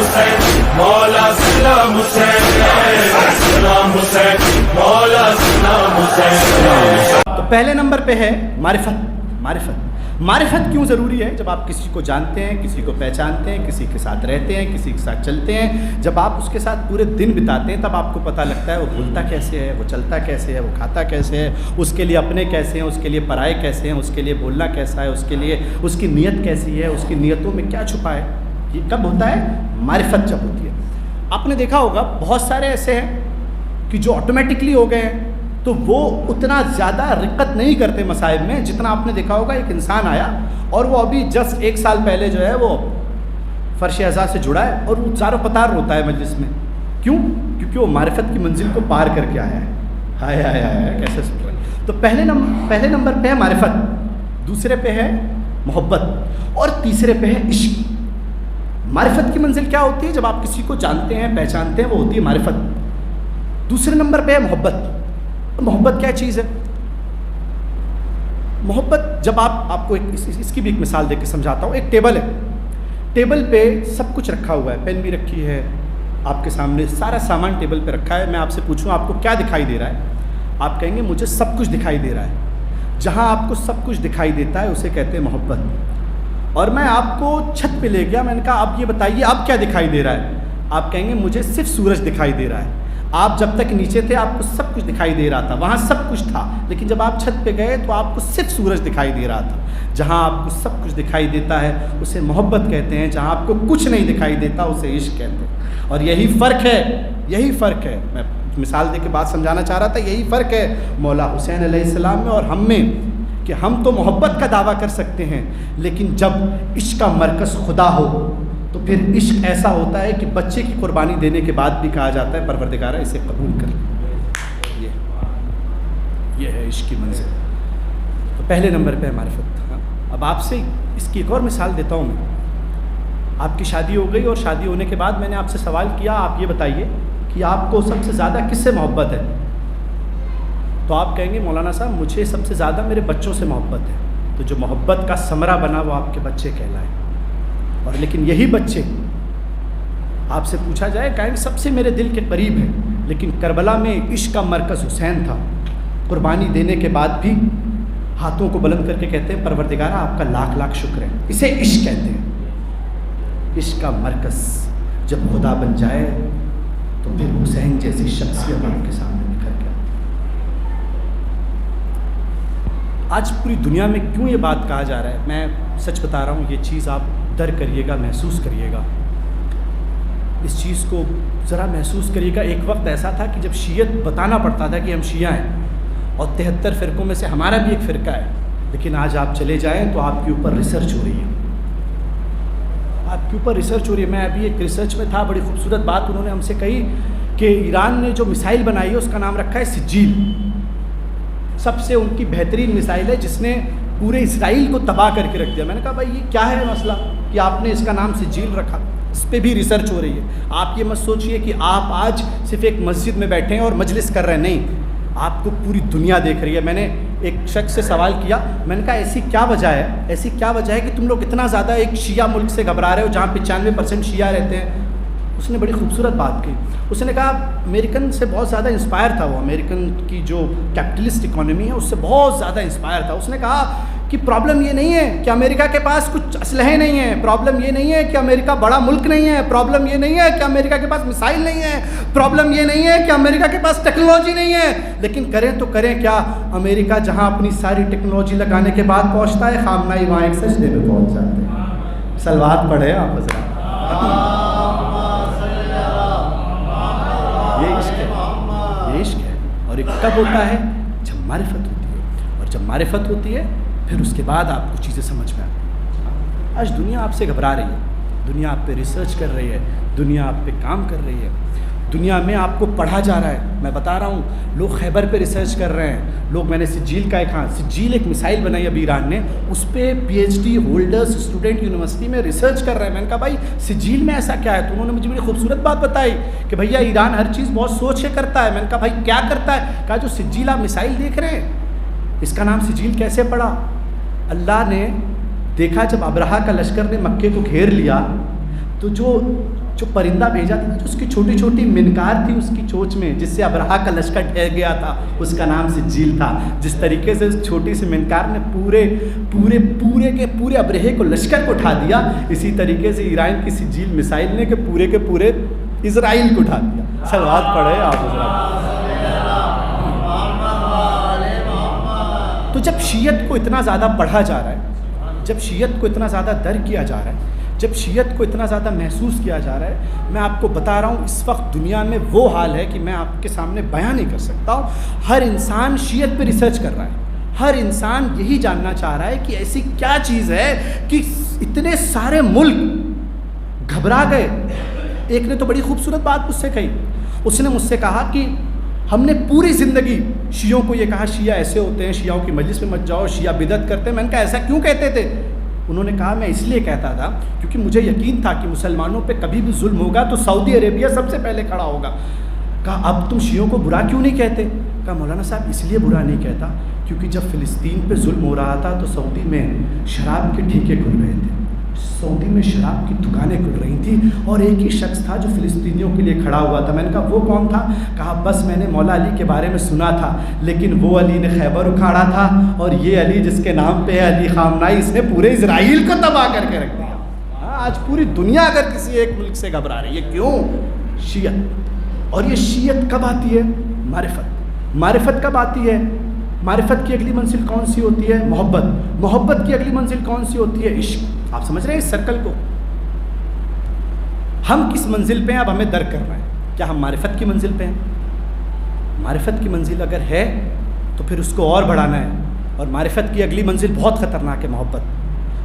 حسین مولا سلام حسین سلام حسین مولا سلام حسین. تو پہلے نمبر پہ ہے معرفت. معرفت کیوں ضروری ہے؟ جب آپ کسی کو جانتے ہیں، کسی کو پہچانتے ہیں، کسی کے ساتھ رہتے ہیں، کسی کے ساتھ چلتے ہیں، جب آپ اس کے ساتھ پورے دن بتاتے ہیں تب آپ کو پتہ لگتا ہے وہ بولتا کیسے ہے، وہ چلتا کیسے ہے، وہ کھاتا کیسے ہے، اس کے لیے اپنے کیسے ہیں، اس کے لیے پرائے کیسے ہیں، اس کے لیے بولنا کیسا ہے، اس کے لیے اس کی نیت کیسی ہے، اس کی نیتوں میں کیا چھپا ہے. یہ کب ہوتا ہے؟ معرفت جب ہوتی ہے. آپ نے دیکھا ہوگا بہت سارے ایسے ہیں کہ جو آٹومیٹکلی ہو گئے ہیں تو وہ اتنا زیادہ رقت نہیں کرتے مصائب میں، جتنا آپ نے دیکھا ہوگا ایک انسان آیا اور وہ ابھی جسٹ 1 سال پہلے جو ہے وہ فرش اعضاء سے جڑا ہے اور وہ زارو پتار روتا ہے مجلس میں. کیوں؟ کیونکہ وہ معرفت کی منزل کو پار کر کے آیا ہے. ہائے ہائے ہائے کیسے سن رہے ہیں. تو پہلے نمبر پہ ہے معرفت، دوسرے پہ ہے محبت اور تیسرے پہ ہے عشق. معرفت کی منزل کیا ہوتی ہے؟ جب آپ کسی کو جانتے ہیں، پہچانتے ہیں، وہ ہوتی ہے معرفت. دوسرے نمبر پہ ہے محبت. محبت کیا چیز ہے؟ محبت جب آپ کو اس کی بھی ایک مثال دے کے سمجھاتا ہوں. ایک ٹیبل ہے، ٹیبل پہ سب کچھ رکھا ہوا ہے، پین بھی رکھی ہے، آپ کے سامنے سارا سامان ٹیبل پہ رکھا ہے. میں آپ سے پوچھوں آپ کو کیا دکھائی دے رہا ہے؟ آپ کہیں گے مجھے سب کچھ دکھائی دے رہا ہے. جہاں آپ کو سب کچھ دکھائی دیتا ہے اسے کہتے ہیں محبت. اور میں آپ کو چھت پہ لے گیا، میں نے کہا اب یہ بتائیے اب کیا دکھائی دے رہا ہے؟ آپ کہیں گے مجھے صرف سورج دکھائی دے رہا ہے. آپ جب تک نیچے تھے آپ کو سب کچھ دکھائی دے رہا تھا، وہاں سب کچھ تھا، لیکن جب آپ چھت پہ گئے تو آپ کو صرف سورج دکھائی دے رہا تھا. جہاں آپ کو سب کچھ دکھائی دیتا ہے اسے محبت کہتے ہیں، جہاں آپ کو کچھ نہیں دکھائی دیتا اسے عشق کہتے ہیں. اور یہی فرق ہے. میں مثال دے کے بات سمجھانا چاہ رہا تھا. یہی فرق ہے مولا حسین علیہ السلام میں اور ہم میں، کہ ہم تو محبت کا دعویٰ کر سکتے ہیں، لیکن جب عشق کا مرکز خدا ہو تو پھر عشق ایسا ہوتا ہے کہ بچے کی قربانی دینے کے بعد بھی کہا جاتا ہے پروردگارہ اسے قبول کر. یہ ہے عشق کی منزل. تو پہلے نمبر پہ ہے معرفت. اب آپ سے اس کی ایک اور مثال دیتا ہوں. میں آپ کی شادی ہو گئی اور شادی ہونے کے بعد میں نے آپ سے سوال کیا آپ یہ بتائیے کہ آپ کو سب سے زیادہ کس سے محبت ہے؟ تو آپ کہیں گے مولانا صاحب مجھے سب سے زیادہ میرے بچوں سے محبت ہے. تو جو محبت کا ثمرہ بنا وہ آپ کے بچے کہلائے. اور لیکن یہی بچے آپ سے پوچھا جائے کہیں سب سے میرے دل کے قریب ہے، لیکن کربلا میں عشق کا مرکز حسین تھا. قربانی دینے کے بعد بھی ہاتھوں کو بلند کر کے کہتے ہیں پروردگارہ آپ کا لاکھ لاکھ شکر ہے. اسے عشق کہتے ہیں. عشق کا مرکز جب خدا بن جائے تو پھر حسین جیسی شخصیت آپ کے سامنے نکل گیا. آج پوری دنیا میں کیوں یہ بات کہا جا رہا ہے؟ میں سچ بتا رہا ہوں، یہ چیز آپ درک کریے گا، محسوس کریے گا. اس چیز کو ذرا محسوس کریے گا. ایک وقت ایسا تھا کہ جب شیعت بتانا پڑتا تھا کہ ہم شیعہ ہیں اور 73 فرقوں میں سے ہمارا بھی ایک فرقہ ہے، لیکن آج آپ چلے جائیں تو آپ کے اوپر ریسرچ ہو رہی ہے. آپ کے اوپر ریسرچ ہو رہی ہے. میں ابھی ایک ریسرچ میں تھا، بڑی خوبصورت بات انہوں نے ہم سے کہی کہ ایران نے جو میسائل بنائی ہے اس کا نام رکھا ہے سجیل. سب سے ان کی بہترین میسائل ہے جس نے پورے اسرائیل کو تباہ کر کے رکھ دیا. میں نے کہا بھائی یہ کیا ہے مسئلہ کہ آپ نے اس کا نام سجیل رکھا؟ اس پہ بھی ریسرچ ہو رہی ہے. آپ یہ مت سوچئے کہ آپ آج صرف ایک مسجد میں بیٹھے ہیں اور مجلس کر رہے ہیں، نہیں، آپ کو پوری دنیا دیکھ رہی ہے. میں نے ایک شخص سے سوال کیا، میں نے کہا ایسی کیا وجہ ہے کہ تم لوگ اتنا زیادہ ایک شیعہ ملک سے گھبرا رہے ہو جہاں 95% شیعہ رہتے ہیں؟ اس نے بڑی خوبصورت بات کی. اس نے کہا امریکن سے بہت زیادہ انسپائر تھا، وہ امریکن کی جو کیپٹلسٹ اکانومی ہے اس سے بہت زیادہ انسپائر تھا. اس نے کہا کہ پرابلم یہ نہیں ہے کہ امریکہ کے پاس کچھ اسلحے نہیں ہیں، پرابلم یہ نہیں ہے کہ امریکہ بڑا ملک نہیں ہے، پرابلم یہ نہیں ہے کہ امریکہ کے پاس میسائل نہیں ہے، پرابلم یہ نہیں ہے کہ امریکہ کے پاس ٹیکنالوجی نہیں ہے، لیکن کریں تو کریں کیا؟ امریکہ جہاں اپنی ساری ٹیکنالوجی لگانے کے بعد پہنچتا ہے، خامنہ وہاں ایک سجدے میں پہنچ جاتے ہیں. صلوات پڑھے آپ حضرات. یہ عشق ہے. اور یہ کب ہوتا ہے؟ جب معرفت ہوتی ہے. اور جب معرفت ہوتی ہے پھر اس کے بعد آپ کو چیزیں سمجھ میں آتی ہیں. آج دنیا آپ سے گھبرا رہی ہے، دنیا آپ پہ ریسرچ کر رہی ہے، دنیا آپ پہ کام کر رہی ہے، دنیا میں آپ کو پڑھا جا رہا ہے. میں بتا رہا ہوں لوگ خیبر پہ ریسرچ کر رہے ہیں. لوگ، میں نے سجیل کا سجیل ایک میسائل بنائی ابھی ایران نے، اس پہ PhD ہولڈرز اسٹوڈنٹ یونیورسٹی میں ریسرچ کر رہے ہیں. میں نے کہا بھائی سجیل میں ایسا کیا ہے؟ تو انہوں نے مجھے بڑی خوبصورت بات بتائی کہ بھیا ایران ہر چیز بہت سوچ کے کرتا ہے. میں نے کہا بھائی کیا کرتا ہے؟ کہا جو سجیل آپ میسائل دیکھ رہے ہیں اس کا نام سجیل کیسے پڑا؟ اللہ نے دیکھا جب ابرہہ کا لشکر نے مکے کو گھیر لیا تو جو جو پرندہ بھیجا تھا، جو اس کی چھوٹی چھوٹی منکار تھی اس کی چونچ میں، جس سے ابرہا کا لشکر ٹھہر گیا تھا، اس کا نام سجیل تھا. جس طریقے سے اس چھوٹی سی منکار نے پورے ابرہے کو لشکر کو اٹھا دیا، اسی طریقے سے ایران کی سجیل میسائل نے کہ پورے اسرائیل کو اٹھا دیا. صلوات پڑھے آپ حضرات. تو جب شیعت کو اتنا زیادہ پڑھا جا رہا ہے، جب شیعت کو اتنا زیادہ در کیا جا رہا ہے، جب شیعت کو اتنا زیادہ محسوس کیا جا رہا ہے، میں آپ کو بتا رہا ہوں اس وقت دنیا میں وہ حال ہے کہ میں آپ کے سامنے بیان نہیں کر سکتا ہوں. ہر انسان شیعت پہ ریسرچ کر رہا ہے، ہر انسان یہی جاننا چاہ رہا ہے کہ ایسی کیا چیز ہے کہ اتنے سارے ملک گھبرا گئے. ایک نے تو بڑی خوبصورت بات مجھ سے کہی. اس نے مجھ سے کہا کہ ہم نے پوری زندگی شیعوں کو یہ کہا شیعہ ایسے ہوتے ہیں، شیعوں کی مجلس میں مت جاؤ، شیعہ بدعت کرتے ہیں. میں نے کہا ایسا کیوں کہتے تھے؟ انہوں نے کہا میں اس لیے کہتا تھا کیونکہ مجھے یقین تھا کہ مسلمانوں پہ کبھی بھی ظلم ہوگا تو سعودی عربیہ سب سے پہلے کھڑا ہوگا. کہا اب تم شیعوں کو برا کیوں نہیں کہتے؟ کہا مولانا صاحب اس لیے برا نہیں کہتا کیونکہ جب فلسطین پہ ظلم ہو رہا تھا تو سعودی میں شراب کے ٹھیکے کھل رہے تھے، سعودی میں شراب کی دکانیں کھل رہی تھیں، اور ایک ہی شخص تھا جو فلسطینیوں کے لیے کھڑا ہوا تھا. میں نے کہا وہ کون تھا؟ کہا بس میں نے مولا علی کے بارے میں سنا تھا، لیکن وہ علی نے خیبر اکھاڑا تھا، اور یہ علی جس کے نام پہ ہے علی خامنائی، اس نے پورے اسرائیل کو تباہ کر کے رکھ دیا. آج پوری دنیا اگر کسی ایک ملک سے گھبرا رہی ہے، کیوں؟ شیعت. اور یہ شیعت کب آتی ہے؟ معرفت کب آتی ہے؟ معرفت کی اگلی منزل کون سی ہوتی ہے؟ محبت کی اگلی منزل کون سی ہوتی ہے؟ عشق. آپ سمجھ رہے ہیں اس سرکل کو؟ ہم کس منزل پہ ہیں اب ہمیں درک کرنا ہے. کیا ہم معرفت کی منزل پہ ہیں؟ معرفت کی منزل اگر ہے تو پھر اس کو اور بڑھانا ہے. اور معرفت کی اگلی منزل بہت خطرناک ہے، محبت.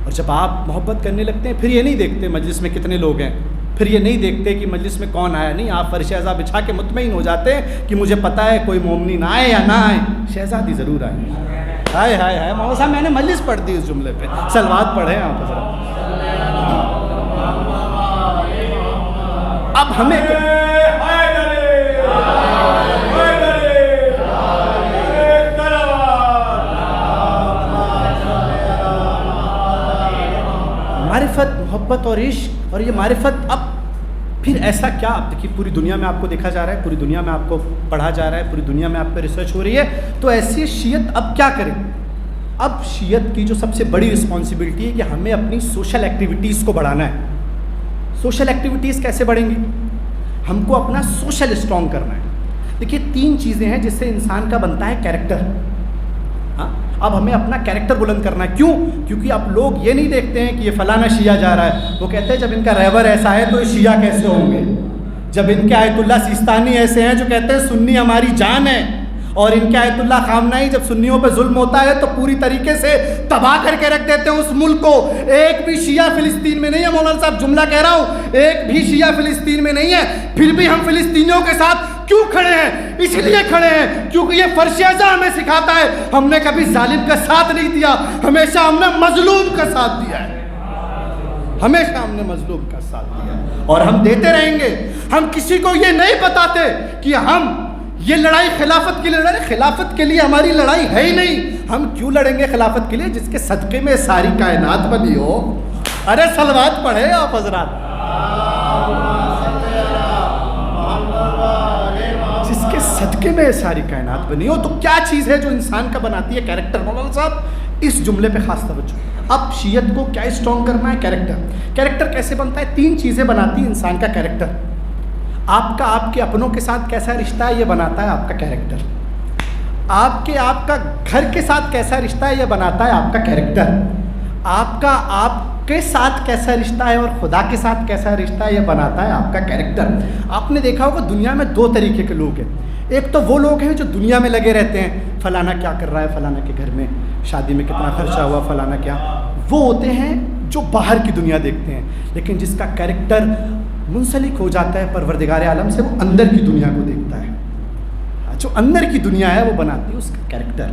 اور جب آپ محبت کرنے لگتے ہیں پھر یہ نہیں دیکھتے مجلس میں کتنے لوگ ہیں، پھر یہ نہیں دیکھتے کہ مجلس میں کون آیا. نہیں، آپ فرش اعضا بچھا کے مطمئن ہو جاتے ہیں کہ مجھے پتہ ہے کوئی مومنین آئے یا نہ آئے، شہزادی ضرور آئے. ہائے ہائے ہائے مولانا صاحب میں نے مجلس پڑھ دی اس جملے پہ. صلوات پڑھیں آپ حضرات. اب ہمیں معرفت، محبت اور عشق. اور یہ معرفت اب پھر ایسا کیا؟ اب دیکھیے پوری دنیا میں آپ کو دیکھا جا رہا ہے، پوری دنیا میں آپ کو پڑھا جا رہا ہے، پوری دنیا میں آپ پہ ریسرچ ہو رہی ہے. تو ایسی شیعت اب کیا کرے؟ اب شیعت کی جو سب سے بڑی رسپانسبلٹی ہے کہ ہمیں اپنی سوشل ایکٹیویٹیز کو بڑھانا ہے. سوشل ایکٹیویٹیز کیسے بڑھیں گی؟ ہم کو اپنا سوشل اسٹرانگ کرنا ہے. دیکھیے 3 چیزیں ہیں جس سے انسان کا بنتا ہے کیریکٹر. ہاں، اب ہمیں اپنا کیریکٹر بلند کرنا ہے. کیوں؟ کیونکہ اب لوگ یہ نہیں دیکھتے ہیں کہ یہ فلانا شیعہ جا رہا ہے، وہ کہتے ہیں جب ان کا رہبر ایسا ہے تو یہ شیعہ کیسے ہوں گے. جب ان کے آیت اللہ سیستانی ایسے ہیں جو کہتے ہیں سنی ہماری جان ہے، اور ان کے آیت اللہ خامنائی جب سنیوں پہ ظلم ہوتا ہے تو پوری طریقے سے تباہ کر کے رکھ دیتے ہیں اس ملک کو. ایک بھی شیعہ فلسطین میں نہیں ہے مولانا صاحب، جملہ کہہ رہا ہوں، ایک بھی شیعہ فلسطین میں نہیں ہے. پھر بھی ہم فلسطینیوں کے ساتھ کیوں کھڑے ہیں؟ اس لیے کھڑے ہیں کیونکہ یہ فرش اعضا ہمیں سکھاتا ہے ہم نے کبھی ظالم کا ساتھ نہیں دیا، ہمیشہ ہم نے مظلوم کا ساتھ دیا ہے. ہمیشہ ہم نے مظلوم کا ساتھ دیا ہے اور ہم دیتے رہیں گے. ہم کسی کو یہ نہیں بتاتے کہ ہم یہ لڑائی خلافت کی لڑائی، خلافت کے لیے ہماری لڑائی ہے ہی نہیں. ہم کیوں لڑیں گے خلافت کے لیے؟ جس کے صدقے میں ساری کائنات بنی ہو. ارے صلوات پڑھے آپ حضرات. جس کے صدقے میں ساری کائنات بنی ہو. تو کیا چیز ہے جو انسان کا بناتی ہے؟ کیریکٹر. مولانا صاحب اس جملے پہ خاص توجہ. اب شیعت کو کیا اسٹرانگ کرنا ہے؟ کیریکٹر. کیریکٹر کیسے بنتا ہے؟ 3 چیزیں بناتی ہیں انسان کا کیریکٹر. آپ کا آپ کے اپنوں کے ساتھ کیسا رشتہ ہے یہ بناتا ہے آپ کا کیریکٹر. آپ کا گھر کے ساتھ کیسا رشتہ ہے یہ بناتا ہے آپ کا کیریکٹر. آپ کے ساتھ کیسا رشتہ ہے اور خدا کے ساتھ کیسا رشتہ ہے یہ بناتا ہے آپ کا کیریکٹر. آپ نے دیکھا ہوگا دنیا میں 2 طریقے کے لوگ ہیں. ایک تو وہ لوگ ہیں جو دنیا میں لگے رہتے ہیں، فلانا کیا کر رہا ہے، فلانا کے گھر میں شادی میں کتنا خرچہ ہوا، فلانا کیا. وہ ہوتے ہیں جو باہر کی دنیا دیکھتے ہیں، لیکن جس کا کیریکٹر منسلک ہو جاتا ہے پروردگار عالم سے، وہ اندر کی دنیا کو دیکھتا ہے. جو اندر کی دنیا ہے وہ بناتی ہے اس کا کیریکٹر.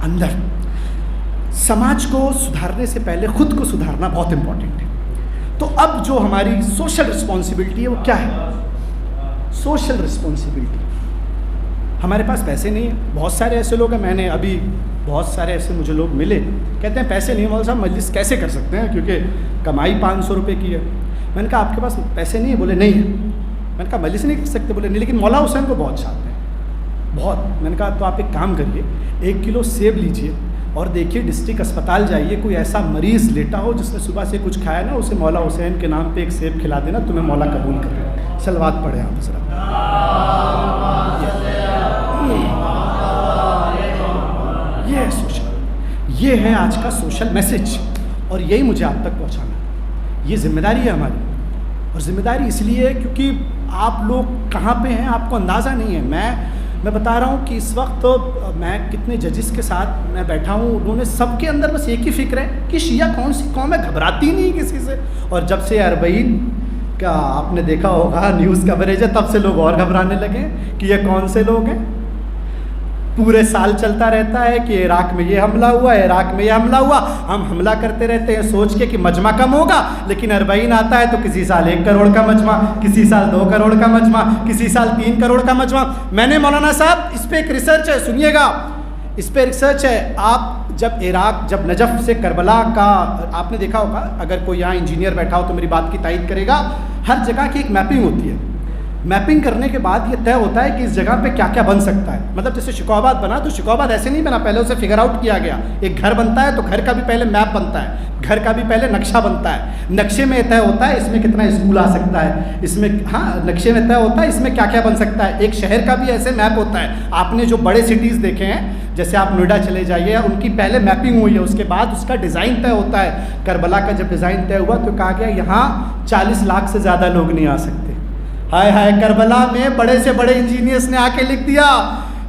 اندر سماج کو سدھارنے سے پہلے خود کو سدھارنا بہت امپورٹنٹ ہے. تو اب جو ہماری سوشل رسپانسبلٹی ہے وہ کیا ہے؟ Social responsibility. ہمارے پاس پیسے نہیں ہیں. بہت سارے ایسے لوگ ہیں، میں نے ابھی بہت سارے ایسے مجھے لوگ ملے، کہتے ہیں پیسے نہیں مولانا صاحب مجلس کیسے کر سکتے ہیں کیونکہ کمائی 500 روپے کی ہے. میں نے کہا آپ کے پاس پیسے نہیں ہیں؟ بولے نہیں ہے۔ میں نے کہا مجلس نہیں کر سکتے؟ بولے نہیں، لیکن مولا حسین کو بہت چاہتے ہیں، بہت۔ میں نے کہا تو آپ ایک کام کریے، 1 کلو سیب لیجئے اور دیکھیے ڈسٹرکٹ اسپتال جائیے، کوئی ایسا مریض لیٹا ہو جس نے صبح سے کچھ کھایا نا، اسے مولا حسین کے نام پہ ایک سیب کھلا دینا، تمہیں مولا قبول کر لے۔ صلوات پڑھے آپ حضرات۔ یہ ہے سوشل، یہ ہے آج کا سوشل میسج، اور یہی مجھے آپ تک پہنچانا ہے۔ یہ ذمہ داری ہے ہماری، اور ذمہ داری اس لیے ہے کیونکہ آپ لوگ کہاں پہ ہیں آپ کو اندازہ نہیں ہے۔ میں بتا رہا ہوں کہ اس وقت میں کتنے ججز کے ساتھ میں بیٹھا ہوں، انہوں نے سب کے اندر بس ایک ہی فکر ہے کہ شیعہ کون سی قوم ہے، گھبراتی نہیں کسی سے۔ اور جب سے 40 کا آپ نے دیکھا ہوگا نیوز کوریج ہے، تب سے لوگ اور گھبرانے لگے کہ یہ کون سے لوگ ہیں۔ پورے سال چلتا رہتا ہے کہ عراق میں یہ حملہ ہوا، عراق میں یہ حملہ ہوا، ہم حملہ کرتے رہتے ہیں سوچ کے کہ مجمع کم ہوگا، لیکن 40 آتا ہے تو کسی سال 1 کروڑ کا مجمع، کسی سال 2 کروڑ کا مجمع، کسی سال 3 کروڑ کا مجمع۔ میں نے مولانا صاحب اس پہ ایک ریسرچ ہے، سنیے گا، اس پہ ریسرچ ہے۔ آپ جب عراق، جب نجف سے کربلا کا، آپ نے دیکھا ہوگا، اگر کوئی یہاں انجینئر بیٹھا ہو تو میری بات کی تائید کرے گا، ہر جگہ کی ایک میپنگ ہوتی ہے۔ میپنگ کرنے کے بعد یہ طے ہوتا ہے کہ اس جگہ پہ کیا کیا بن سکتا ہے۔ مطلب جیسے شکوآباد بنا تو شکوآباد ایسے نہیں بنا، پہلے اسے فگر آؤٹ کیا گیا۔ ایک گھر بنتا ہے تو گھر کا بھی پہلے میپ بنتا ہے، گھر کا بھی پہلے نقشہ بنتا ہے، نقشے میں طے ہوتا ہے اس میں کتنا اسکول آ سکتا ہے، اس میں نقشے میں طے ہوتا ہے اس میں کیا کیا بن سکتا ہے۔ ایک شہر کا بھی ایسے میپ ہوتا ہے۔ آپ نے جو بڑے سٹیز دیکھے ہیں، جیسے آپ نوئیڈا چلے جائیے، ان کی پہلے میپنگ ہوئی ہے، اس کے بعد اس کا ڈیزائن طے ہوتا ہے۔ کربلا کا جب ڈیزائن طے ہوا تو کہا گیا یہاں 40 لاکھ سے زیادہ لوگ نہیں آ سکتے۔ ہائے ہائے، کربلا میں بڑے سے بڑے انجینئرز نے آ کے لکھ دیا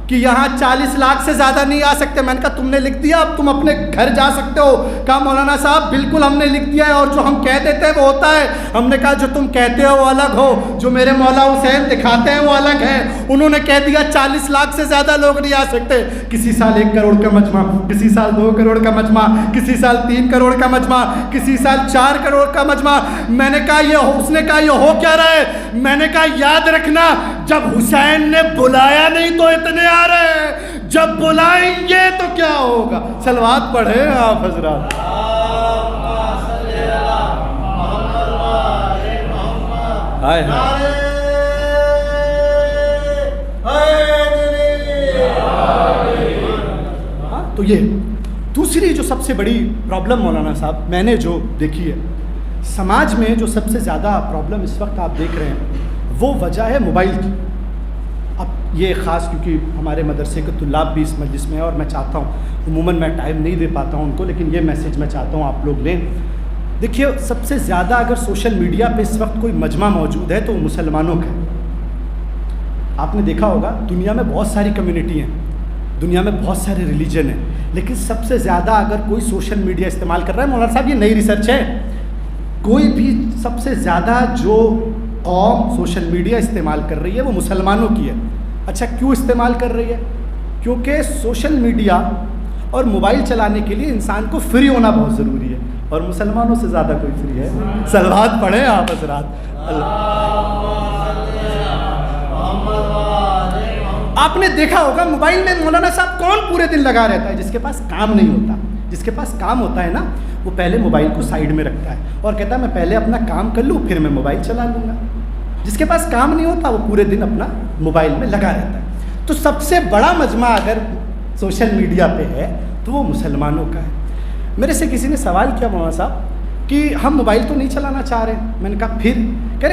کہ یہاں 40 لاکھ سے زیادہ نہیں آ سکتے۔ میں نے کہا تم نے لکھ دیا، اب تم اپنے گھر جا سکتے ہو؟ کہا مولانا صاحب بالکل ہم نے لکھ دیا ہے، اور جو ہم کہہ دیتے ہیں وہ ہوتا ہے۔ ہم نے کہا جو تم کہتے ہو وہ الگ ہو، جو میرے مولا حسین دکھاتے ہیں وہ الگ ہے۔ انہوں نے کہہ دیا 40 لاکھ سے زیادہ لوگ نہیں آ سکتے۔ کسی سال 1 کروڑ کا مجمع، کسی سال 2 کروڑ کا مجمع، کسی سال 3 کروڑ کا مجمع، کسی سال 4 کروڑ کا مجمع۔ میں نے کہا اس نے کہا یہ ہو کیا رہا ہے؟ میں نے کہا یاد رکھنا، جب حسین نے بلایا نہیں تو اتنے آ رہے ہیں، جب بلائیں گے تو کیا ہوگا؟ صلوات پڑھے آپ حضرات۔ تو یہ دوسری جو سب سے بڑی پرابلم مولانا صاحب میں نے جو دیکھی ہے سماج میں، جو سب سے زیادہ پرابلم اس وقت آپ دیکھ رہے ہیں، وہ وجہ ہے موبائل کی۔ اب یہ خاص کیونکہ ہمارے مدرسے کے طلاب بھی اس مجلس میں ہیں، اور میں چاہتا ہوں، عموماً میں ٹائم نہیں دے پاتا ہوں ان کو، لیکن یہ میسج میں چاہتا ہوں آپ لوگ لیں۔ دیکھیے سب سے زیادہ اگر سوشل میڈیا پہ اس وقت کوئی مجمع موجود ہے تو وہ مسلمانوں کا ہے۔ آپ نے دیکھا ہوگا دنیا میں بہت ساری کمیونٹی ہیں، دنیا میں بہت سارے ریلیجن ہیں، لیکن سب سے زیادہ اگر کوئی سوشل میڈیا استعمال کر رہا ہے، مولانا صاحب یہ نئی ریسرچ ہے، کوئی بھی سب سے زیادہ جو قوم سوشل میڈیا استعمال کر رہی ہے وہ مسلمانوں کی ہے۔ اچھا کیوں استعمال کر رہی ہے؟ کیونکہ سوشل میڈیا اور موبائل چلانے کے لیے انسان کو فری ہونا بہت ضروری ہے، اور مسلمانوں سے زیادہ کوئی فری ہے؟ صلوات پڑھیں آپ حضرات۔ آپ نے دیکھا ہوگا موبائل میں مولانا صاحب کون پورے دن لگا رہتا ہے؟ جس کے پاس کام نہیں ہوتا۔ جس کے پاس کام ہوتا ہے نا، وہ پہلے موبائل کو سائیڈ میں رکھتا ہے اور کہتا ہے میں پہلے اپنا کام کر لوں پھر میں موبائل چلا لوں گا۔ جس کے پاس کام نہیں ہوتا وہ پورے دن اپنا موبائل میں لگا رہتا ہے۔ تو سب سے بڑا مجمع اگر سوشل میڈیا پہ ہے تو وہ مسلمانوں کا ہے۔ میرے سے کسی نے سوال کیا مولانا صاحب کہ ہم موبائل تو نہیں چلانا چاہ رہے ہیں۔ میں نے کہا پھر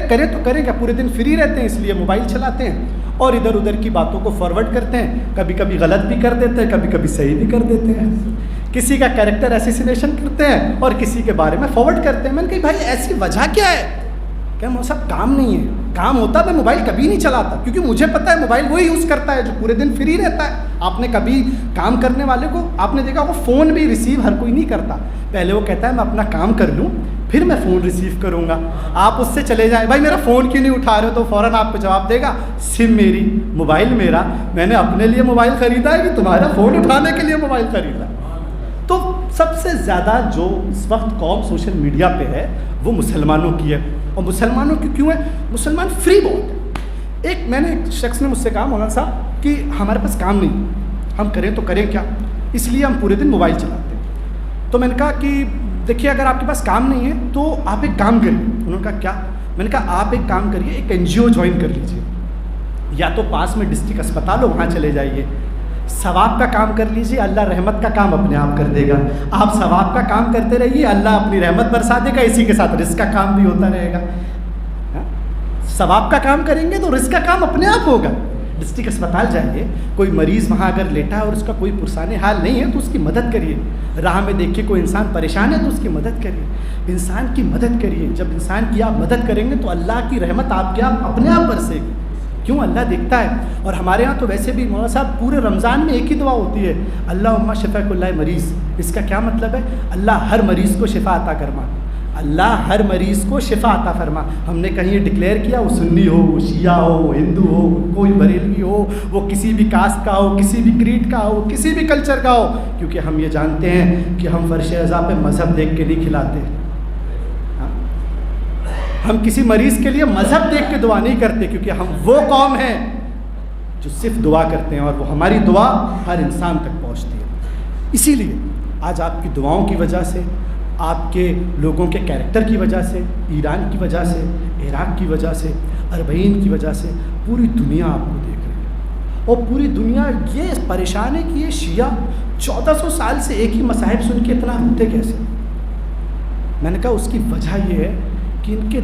کریں تو کریں کیا؟ پورے دن فری رہتے ہیں اس لیے موبائل چلاتے ہیں اور ادھر ادھر کی باتوں کو فارورڈ کرتے ہیں، کبھی کبھی غلط بھی کر دیتے ہیں، کبھی کبھی صحیح بھی کر دیتے ہیں، کسی کا کیریکٹر اسیسینیشن کرتے ہیں اور کسی کے بارے میں فارورڈ کرتے ہیں۔ میں نے کہا بھائی ایسی وجہ کیا ہے؟ کہ مولانا صاحب کام نہیں ہے، کام ہوتا میں موبائل کبھی نہیں چلاتا، کیونکہ مجھے پتہ ہے موبائل وہی یوز کرتا ہے جو پورے دن فری رہتا ہے۔ آپ نے کبھی کام کرنے والے کو آپ نے دیکھا وہ فون بھی ریسیو ہر کوئی نہیں کرتا، پہلے وہ کہتا ہے میں اپنا کام کر لوں پھر میں فون ریسیو کروں گا۔ آپ اس سے چلے جائیں بھائی میرا فون کیوں نہیں اٹھا رہے ہو، تو فوراً آپ کو جواب دے گا سم میری، موبائل میرا، میں نے اپنے لیے موبائل خریدا ہے کہ تمہارا فون اٹھانے کے لیے موبائل خریدا۔ تو سب سے زیادہ جو اس وقت قوم سوشل میڈیا پہ ہے وہ مسلمانوں کی ہے، اور مسلمانوں کی کیوں ہے؟ مسلمان فری بہت ہے۔ میں نے ایک شخص نے مجھ سے کہا مولانا صاحب کہ ہمارے پاس کام نہیں، ہم کریں تو کریں کیا، اس لیے ہم پورے دن موبائل چلاتے ہیں۔ تو میں نے کہا کہ دیکھیے اگر آپ کے پاس کام نہیں ہے تو آپ ایک کام کریے. انہوں نے کہا کیا؟ میں نے کہا آپ ایک کام کریے, ایک NGO جوائن کر لیجیے, یا تو پاس میں ڈسٹرکٹ اسپتال ہو وہاں چلے جائیے, ثواب کا کام کر لیجیے, اللہ رحمت کا کام اپنے آپ کر دے گا. آپ ثواب کا کام کرتے رہیے, اللہ اپنی رحمت برسا دے گا, اسی کے ساتھ رزق کا کام بھی ہوتا رہے گا. ثواب کا کام کریں گے تو رزق کا کام اپنے آپ ہوگا. ڈسٹرکٹ اسپتال جائیے, کوئی مریض وہاں اگر لیٹا ہے اور اس کا کوئی پرسان حال نہیں ہے تو اس کی مدد کریے. راہ میں دیکھیے کوئی انسان پریشان ہے تو اس کی مدد کریے, انسان کی مدد کریے. جب انسان کی آپ مدد کریں گے تو اللہ کی رحمت آپ کے آپ اپنے آپ برسے گی. کیوں؟ اللہ دیکھتا ہے. اور ہمارے یہاں تو ویسے بھی مولانا صاحب پورے رمضان میں ایک ہی دعا ہوتی ہے, اللہم شفیع کل مریض. اس کا کیا مطلب ہے؟ اللہ ہر مریض کو شفا عطا فرما, اللہ ہر مریض کو شفا عطا فرما. ہم نے کہیں یہ ڈکلیئر کیا وہ سنی ہو, وہ شیعہ ہو, وہ ہندو ہو, کوئی بریلوی ہو, وہ کسی بھی کاسٹ کا ہو, کسی بھی کریڈ کا ہو, کسی بھی کلچر کا ہو, کیونکہ ہم یہ جانتے ہیں کہ ہم فرش رضا پہ مذہب دیکھ کے نہیں کھلاتے. ہم کسی مریض کے لیے مذہب دیکھ کے دعا نہیں کرتے, کیونکہ ہم وہ قوم ہیں جو صرف دعا کرتے ہیں اور وہ ہماری دعا ہر انسان تک پہنچتی ہے. اسی لیے آج آپ کی دعاؤں کی وجہ سے, آپ کے لوگوں کے کیریکٹر کی وجہ سے, ایران کی وجہ سے, عراق کی وجہ سے, اربعین کی وجہ سے پوری دنیا آپ کو دیکھ رہی ہے. اور پوری دنیا یہ پریشان ہے کہ یہ شیعہ 1400 سال سے ایک ہی مذاہب سن کے اتنا روتے کیسے. میں نے کہا اس کی وجہ یہ ہے کہ ان کے